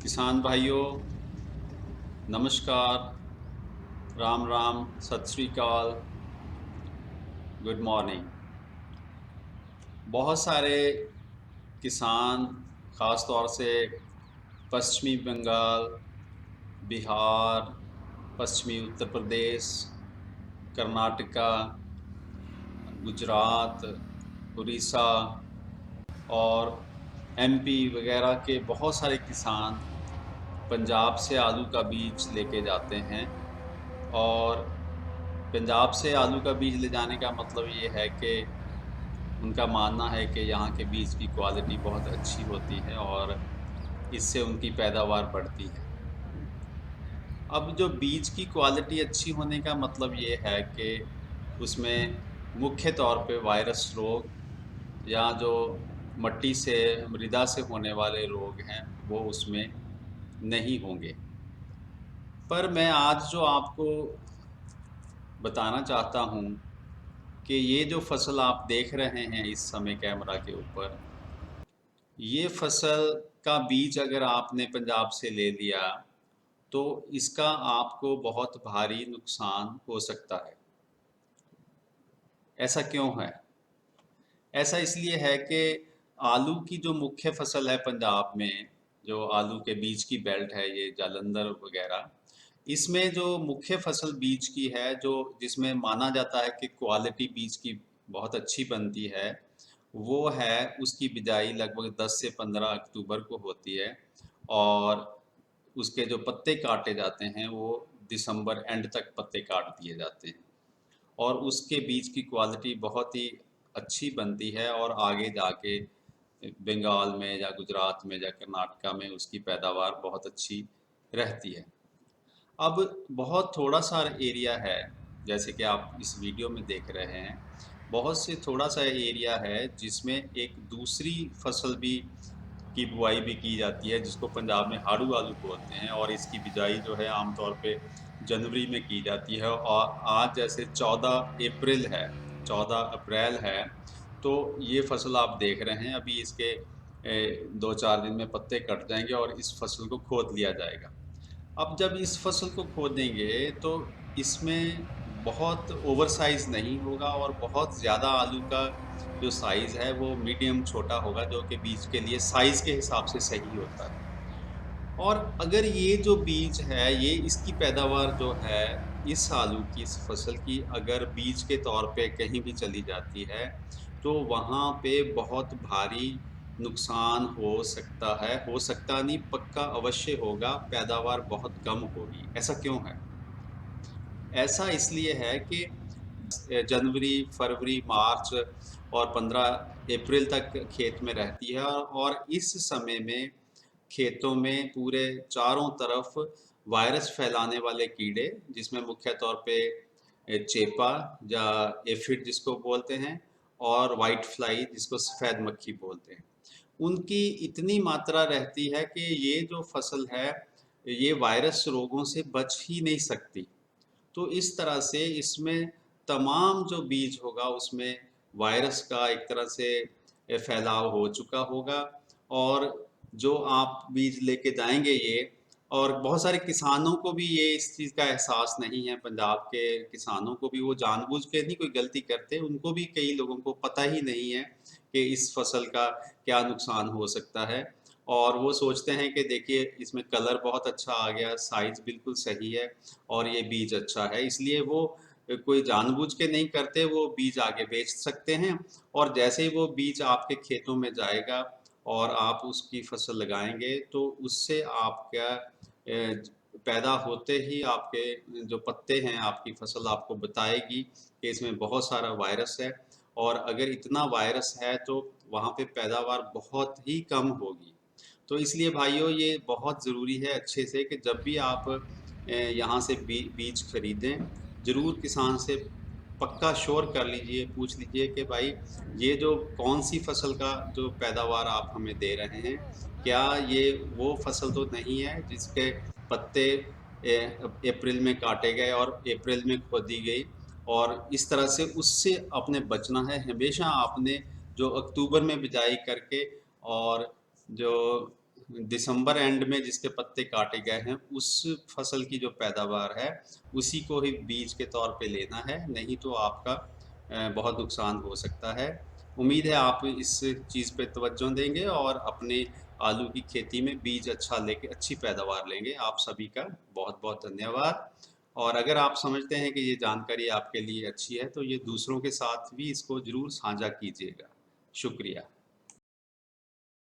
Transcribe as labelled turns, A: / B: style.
A: किसान भाइयों, नमस्कार, राम राम, सत श्री अकाल, गुड मॉर्निंग। बहुत सारे किसान, ख़ास तौर से पश्चिमी बंगाल, बिहार, पश्चिमी उत्तर प्रदेश, कर्नाटका, गुजरात, उड़ीसा और एमपी वगैरह के बहुत सारे किसान पंजाब से आलू का बीज लेके जाते हैं। और पंजाब से आलू का बीज ले जाने का मतलब ये है कि उनका मानना है कि यहाँ के बीज की क्वालिटी बहुत अच्छी होती है और इससे उनकी पैदावार बढ़ती है। अब जो बीज की क्वालिटी अच्छी होने का मतलब ये है कि उसमें मुख्य तौर पे वायरस रोग या जो मट्टी से, मृदा से होने वाले रोग हैं, वो उसमें नहीं होंगे। पर मैं आज जो आपको बताना चाहता हूँ कि ये जो फसल आप देख रहे हैं इस समय कैमरा के ऊपर, ये फसल का बीज अगर आपने पंजाब से ले लिया तो इसका आपको बहुत भारी नुकसान हो सकता है। ऐसा क्यों है? ऐसा इसलिए है कि आलू की जो मुख्य फसल है पंजाब में, जो आलू के बीज की बेल्ट है, ये जालंधर वगैरह, इसमें जो मुख्य फसल बीज की है, जो जिसमें माना जाता है कि क्वालिटी बीज की बहुत अच्छी बनती है, वो है उसकी बिजाई लगभग 10 से 15 अक्टूबर को होती है। और उसके जो पत्ते काटे जाते हैं वो दिसंबर एंड तक पत्ते काट दिए जाते हैं। और उसके बीज की क्वालिटी बहुत ही अच्छी बनती है और आगे जाके बंगाल में या गुजरात में या कर्नाटका में उसकी पैदावार बहुत अच्छी रहती है। अब बहुत थोड़ा सा एरिया है, जैसे कि आप इस वीडियो में देख रहे हैं, बहुत से थोड़ा सा एरिया है जिसमें एक दूसरी फसल भी की बुआई भी की जाती है, जिसको पंजाब में हाड़ू आलू बोलते हैं। और इसकी बिजाई जो है आमतौर पे जनवरी में की जाती है। और आज जैसे 14 अप्रैल है, 14 अप्रैल है, तो ये फसल आप देख रहे हैं, अभी इसके 2-4 दिन में पत्ते कट जाएंगे और इस फसल को खोद लिया जाएगा। अब जब इस फसल को खोदेंगे तो इसमें बहुत ओवर साइज नहीं होगा और बहुत ज़्यादा आलू का जो साइज़ है वो मीडियम छोटा होगा, जो कि बीज के लिए साइज़ के हिसाब से सही होता है। और अगर ये जो बीज है, ये इसकी पैदावार जो है, इस आलू की, इस फसल की, अगर बीज के तौर पे कहीं भी चली जाती है तो वहाँ पे बहुत भारी नुकसान हो सकता है। हो सकता नहीं, पक्का अवश्य होगा, पैदावार बहुत कम होगी। ऐसा क्यों है? ऐसा इसलिए है कि जनवरी, फरवरी, मार्च और 15 अप्रैल तक खेत में रहती है। और इस समय में खेतों में पूरे चारों तरफ वायरस फैलाने वाले कीड़े, जिसमें मुख्य तौर पे चेपा या एफिड जिसको बोलते हैं, और वाइट फ्लाई जिसको सफ़ेद मक्खी बोलते हैं, उनकी इतनी मात्रा रहती है कि ये जो फसल है, ये वायरस रोगों से बच ही नहीं सकती। तो इस तरह से इसमें तमाम जो बीज होगा उसमें वायरस का एक तरह से फैलाव हो चुका होगा। और जो आप बीज लेके जाएंगे ये, और बहुत सारे किसानों को भी ये इस चीज़ का एहसास नहीं है, पंजाब के किसानों को भी, वो जानबूझ के नहीं कोई गलती करते, उनको भी कई लोगों को पता ही नहीं है कि इस फसल का क्या नुकसान हो सकता है। और वो सोचते हैं कि देखिए इसमें कलर बहुत अच्छा आ गया, साइज बिल्कुल सही है और ये बीज अच्छा है, इसलिए वो कोई जानबूझ के नहीं करते, वो बीज आगे बेच सकते हैं। और जैसे ही वो बीज आपके खेतों में जाएगा और आप उसकी फसल लगाएंगे तो उससे आपका पैदा होते ही आपके जो पत्ते हैं, आपकी फसल आपको बताएगी कि इसमें बहुत सारा वायरस है। और अगर इतना वायरस है तो वहाँ पे पैदावार बहुत ही कम होगी। तो इसलिए भाइयों, ये बहुत ज़रूरी है अच्छे से कि जब भी आप यहाँ से बीज खरीदें, ज़रूर किसान से पक्का श्योर कर लीजिए, पूछ लीजिए कि भाई ये जो कौन सी फसल का जो पैदावार आप हमें दे रहे हैं, क्या ये वो फसल तो नहीं है जिसके पत्ते अप्रैल में काटे गए और अप्रैल में खोदी गई। और इस तरह से उससे आपने बचना है। हमेशा आपने जो अक्टूबर में बिजाई करके और जो दिसंबर एंड में जिसके पत्ते काटे गए हैं उस फसल की जो पैदावार है उसी को ही बीज के तौर पे लेना है, नहीं तो आपका बहुत नुकसान हो सकता है। उम्मीद है आप इस चीज़ पे तवज्जो देंगे और अपने आलू की खेती में बीज अच्छा लेके अच्छी पैदावार लेंगे। आप सभी का बहुत बहुत धन्यवाद। और अगर आप समझते हैं कि ये जानकारी आपके लिए अच्छी है तो ये दूसरों के साथ भी इसको ज़रूर साझा कीजिएगा। शुक्रिया।